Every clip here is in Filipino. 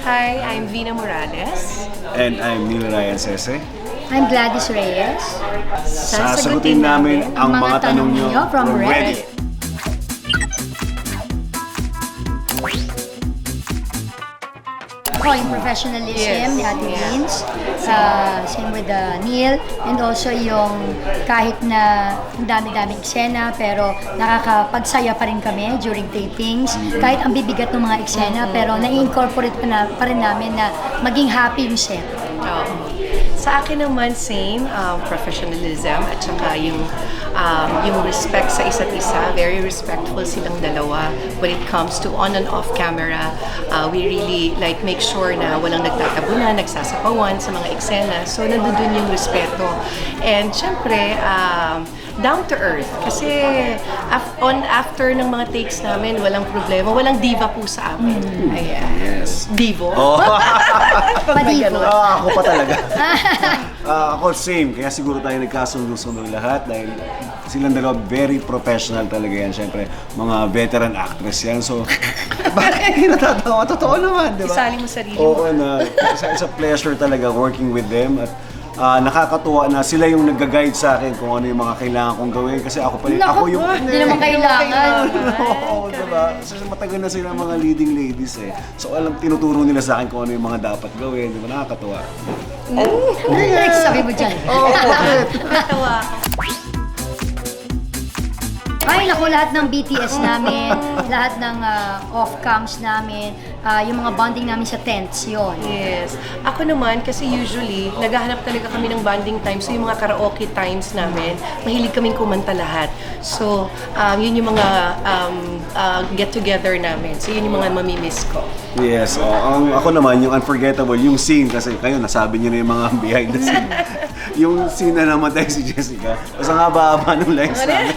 Hi, I'm Vina Morales. And I'm Neil Ryan Sese. I'm Gladys Reyes. Sasagutin namin ang mga tanong nyo from Reddit. Ako, yung professionalism ni Ate Vince, same with Neil, and also yung kahit na ang dami-daming eksena, pero nakakapagsaya pa rin kami during tapings. Kahit ang bibigat ng mga eksena, pero nai-incorporate pa rin namin na maging happy yung set. Sa akin naman, same, professionalism at saka yung respect sa isa't isa. Very respectful silang dalawa when it comes to on and off camera. We really like make sure na walang nagtatabunan, nagsasapawan sa mga eksena. So, nandun yung respeto. And syempre, down to earth. Kasi after ng mga takes namin, walang problema. Walang diva po sa amin. Ayan. Yes. Divo? Oh. Padibo. Ako pa talaga. Ako same, kaya siguro tayo nagkasundo-sundo lahat dahil silang dalawa very professional talaga yan. Siyempre, mga veteran actress yan. So, bakit hindi natatawa? Totoo naman, di ba? Isali mo sarili mo. Oo, it's a pleasure talaga working with them at nakakatuwa na sila yung nag-guide sa akin kung ano yung mga kailangan kong gawin kasi ako pa rin, Naku, ako yung hindi naman kailangan. Oo, diba? Kasi matagal na sila mga leading ladies eh. So tinuturo nila sa akin kung ano yung mga dapat gawin, diba? Nakakatuwa. Ano yung nagsasabi mo dyan? Nakatawa. Ay, naku, lahat ng BTS namin, lahat ng off-cams namin, yung mga bonding namin sa tents, yun. Yes. Ako naman, kasi usually, naghahanap talaga kami ng bonding times. So, yung mga karaoke times namin, mahilig kaming kumanta lahat. So, yun yung mga get-together namin. So, yun yung mga mamimiss ko. Yes, ako naman, yung unforgettable, yung scene, kasi kayo, nasabi niyo na yung mga behind the scene. Yung scene na namatay si Jessica, kasi ang haba-haba ng lines namin.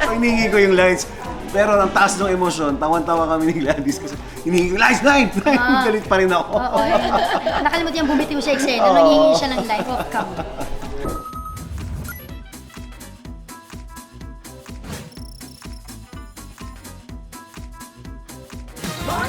So, hinihingi ko yung lines. Pero ang taas ng emosyon, tawan-tawa kami ni Gladys kasi hinihingi ko, lines! Galit pa rin ako. Oo, nakalimutan yung bumitiw sa eksena, nanghihingi siya ng live off-cam. More